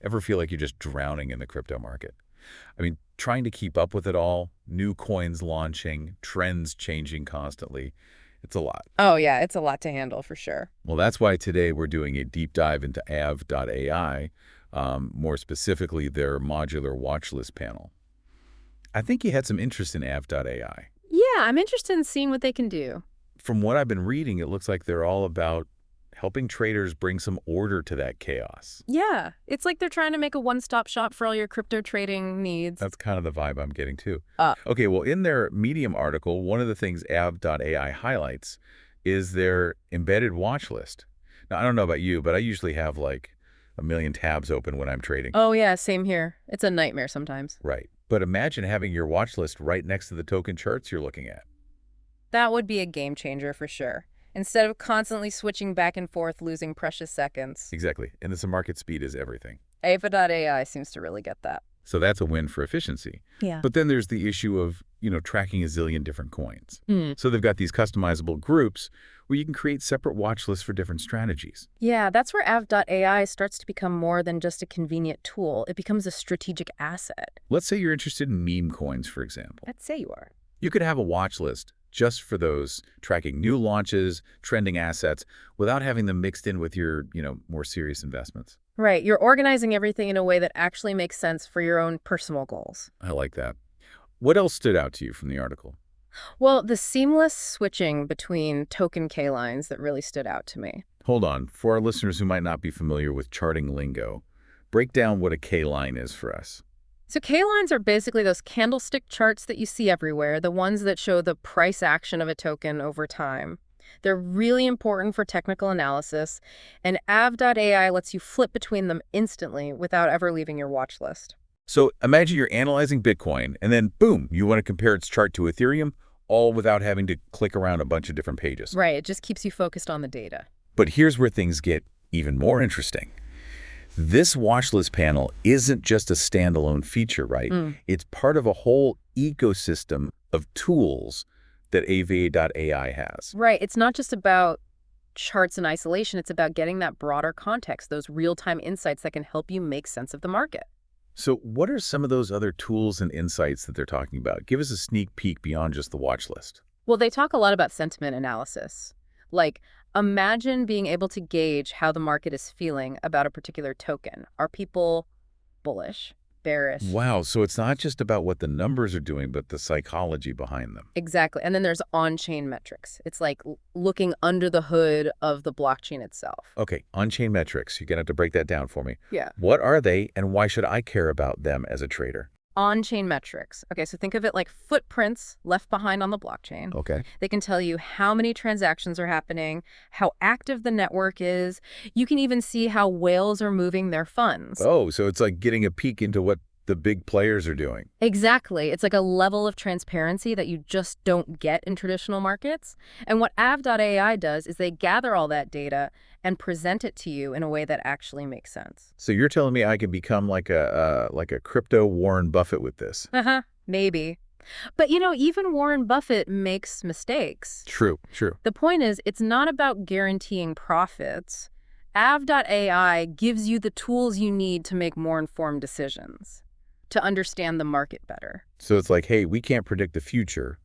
Ever feel like you're just drowning in the crypto market? I mean, trying to keep up with it all, new coins launching, trends changing constantly. It's a lot. Oh, yeah, it's a lot to handle for sure. Well, that's why today we're doing a deep dive into Av.ai, more specifically their modular watchlist panel. I think you had some interest in Av.ai. Yeah, I'm interested in seeing what they can do. From what I've been reading, it looks like they're all about helping traders bring some order to that chaos. Yeah, it's like they're trying to make a one-stop shop for all your crypto trading needs. That's kind of the vibe I'm getting too. Uh, Okay, well, in their Medium article, one of the things Av.ai highlights is their embedded watch list. Now, I don't know about you, but I usually have like a million tabs open when I'm trading. oh, yeah, same here. It's a nightmare sometimes. Right. But imagine having your watch list right next to the token charts you're looking at. That would be a game changer for sure. Instead of constantly switching back and forth, losing precious seconds. Exactly. And the market speed is everything. Ava.ai seems to really get that. So that's a win for efficiency. Yeah. But then there's the issue of, tracking a zillion different coins. So they've got these customizable groups where you can create separate watch lists for different strategies. Yeah, that's where Av.ai starts to become more than just a convenient tool. It becomes a strategic asset. Let's say you're interested in meme coins, for example. Let's say you are. You could have a watch list just for those, tracking new launches, trending assets, without having them mixed in with your, more serious investments. Right, you're organizing everything in a way that actually makes sense for your own personal goals. I like that. What else stood out to you from the article? Well, the seamless switching between token K-lines that really stood out to me. Hold on. For our listeners who might not be familiar with charting lingo, break down what a K-line is for us. So K-lines are basically those candlestick charts that you see everywhere, the ones that show the price action of a token over time. They're really important for technical analysis, and Av.ai lets you flip between them instantly without ever leaving your watch list. So imagine you're analyzing Bitcoin, and then boom, you want to compare its chart to Ethereum, all without having to click around a bunch of different pages. Right, it just keeps you focused on the data. But here's where things get even more interesting. This watchlist panel isn't just a standalone feature, right? It's part of a whole ecosystem of tools that Ava.ai has. Right, it's not just about charts in isolation, it's about getting that broader context, those real-time insights that can help you make sense of the market. So what are some of those other tools and insights that they're talking about? Give us a sneak peek beyond just the watch list. Well, they talk a lot about sentiment analysis. Like, imagine being able to gauge how the market is feeling about a particular token. Are people bullish, bearish? Wow, so it's not just about what the numbers are doing, but the psychology behind them. Exactly. And then there's on-chain metrics. It's like looking under the hood of the blockchain itself. Okay, on-chain metrics. You're going to have to break that down for me. Yeah. What are they, and why should I care about them as a trader? On-chain metrics. Okay, so think of it like footprints left behind on the blockchain. Okay. They can tell you how many transactions are happening, how active the network is. You can even see how whales are moving their funds. Oh, so it's like getting a peek into what the big players are doing. Exactly. It's like a level of transparency that you just don't get in traditional markets. And what Av.ai does is they gather all that data and present it to you in a way that actually makes sense. So you're telling me I can become like a crypto Warren Buffett with this? Maybe. But even Warren Buffett makes mistakes. True. The point is, it's not about guaranteeing profits. Av.ai gives you the tools you need to make more informed decisions, to understand the market better. So it's like, hey, we can't predict the future,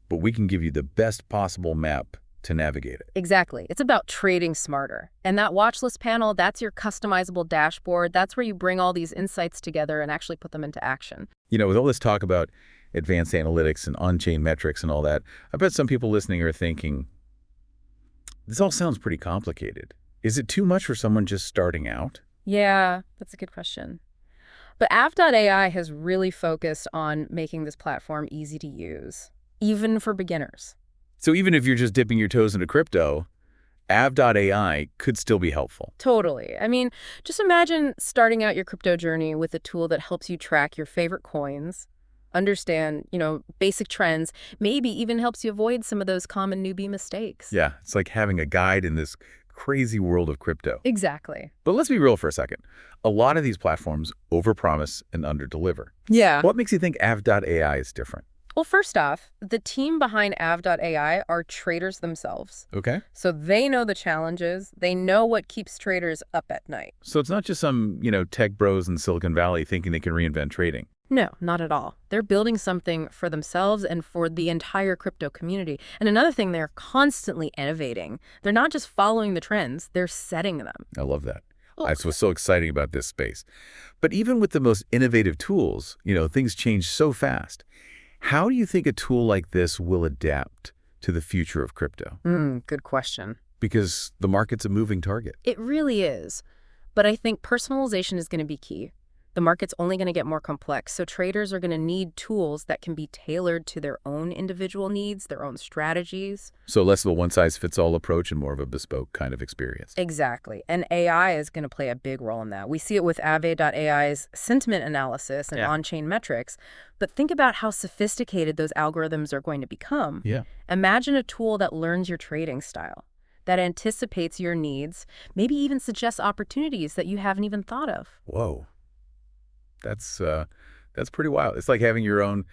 but we can give you the best possible map to navigate it. Exactly. It's about trading smarter. And that watchlist panel, that's your customizable dashboard. That's where you bring all these insights together and actually put them into action. With all this talk about advanced analytics and on-chain metrics and all that, I bet some people listening are thinking, this all sounds pretty complicated. Is it too much for someone just starting out? Yeah, that's a good question. But Av.ai has really focused on making this platform easy to use, even for beginners. So even if you're just dipping your toes into crypto, Av.ai could still be helpful. Totally. I mean, just imagine starting out your crypto journey with a tool that helps you track your favorite coins, understand, basic trends, maybe even helps you avoid some of those common newbie mistakes. Yeah, it's like having a guide in this crazy world of crypto. Exactly. But let's be real for a second. A lot of these platforms overpromise and underdeliver. Yeah. What makes you think Av.ai is different? Well, first off, the team behind Av.ai are traders themselves. Okay. So they know the challenges. They know what keeps traders up at night. So it's not just some, tech bros in Silicon Valley thinking they can reinvent trading. No, not at all. They're building something for themselves and for the entire crypto community. And another thing, they're constantly innovating. They're not just following the trends, they're setting them. I love that. Oh, That's what's so exciting about this space. But even with the most innovative tools, things change so fast. How do you think a tool like this will adapt to the future of crypto? Good question. Because the market's a moving target. It really is. But I think personalization is going to be key. The market's only going to get more complex, so traders are going to need tools that can be tailored to their own individual needs, their own strategies. So less of a one-size-fits-all approach and more of a bespoke kind of experience. Exactly. And AI is going to play a big role in that. We see it with Aave.ai's sentiment analysis and on-chain metrics. But think about how sophisticated those algorithms are going to become. Yeah. Imagine a tool that learns your trading style, that anticipates your needs, maybe even suggests opportunities that you haven't even thought of. Whoa. That's pretty wild. It's like having your own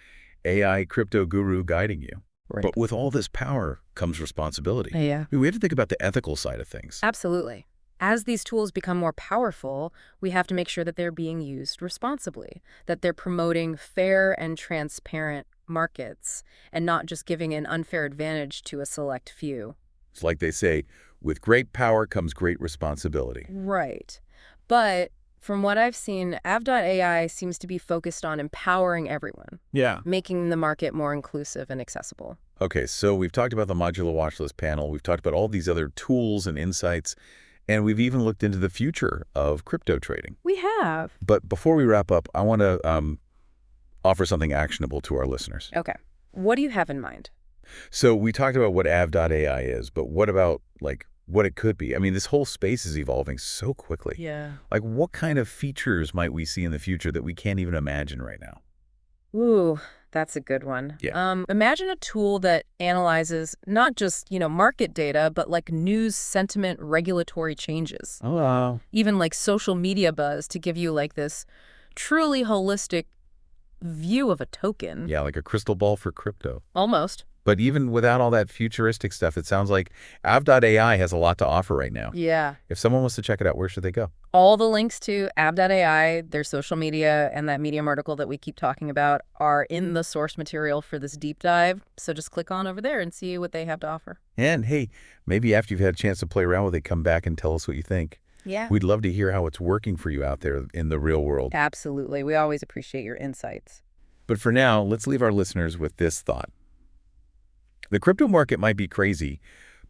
AI crypto guru guiding you. Right. But with all this power comes responsibility. Yeah. I mean, we have to think about the ethical side of things. Absolutely. As these tools become more powerful, we have to make sure that they're being used responsibly, that they're promoting fair and transparent markets and not just giving an unfair advantage to a select few. It's like they say, with great power comes great responsibility. Right. But from what I've seen, Av.ai seems to be focused on empowering everyone, Yeah. making the market more inclusive and accessible. Okay, so we've talked about the Modular Watchlist panel. We've talked about all these other tools and insights, and we've even looked into the future of crypto trading. We have. But before we wrap up, I want to offer something actionable to our listeners. Okay. What do you have in mind? So we talked about what Av.ai is, but what about, what it could be? I mean, this whole space is evolving so quickly. Yeah. Like, what kind of features might we see in the future that we can't even imagine right now? Ooh, that's a good one. Yeah. Imagine a tool that analyzes not just, market data, but like news, sentiment, regulatory changes. Oh, wow. Even like social media buzz to give you like this truly holistic view of a token. Yeah, like a crystal ball for crypto. Almost. But even without all that futuristic stuff, it sounds like Av.ai has a lot to offer right now. Yeah. If someone wants to check it out, where should they go? All the links to Av.ai, their social media, and that Medium article that we keep talking about are in the source material for this deep dive. So just click on over there and see what they have to offer. And hey, maybe after you've had a chance to play around with it, come back and tell us what you think. Yeah. We'd love to hear how it's working for you out there in the real world. Absolutely. We always appreciate your insights. But for now, let's leave our listeners with this thought. The crypto market might be crazy,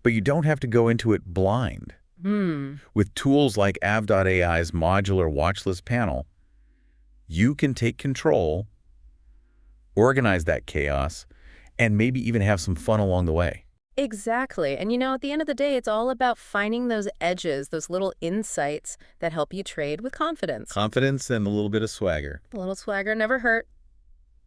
but you don't have to go into it blind. With tools like Av.ai's modular watchlist panel, you can take control, organize that chaos, and maybe even have some fun along the way. Exactly. And at the end of the day, it's all about finding those edges, those little insights that help you trade with confidence. Confidence and a little bit of swagger. A little swagger never hurt.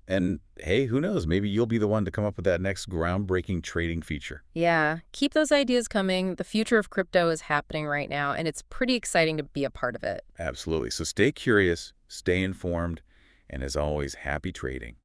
And hey, who knows? Maybe you'll be the one to come up with that next groundbreaking trading feature. Yeah, keep those ideas coming. The future of crypto is happening right now, and it's pretty exciting to be a part of it. Absolutely. So stay curious, stay informed, and as always, happy trading.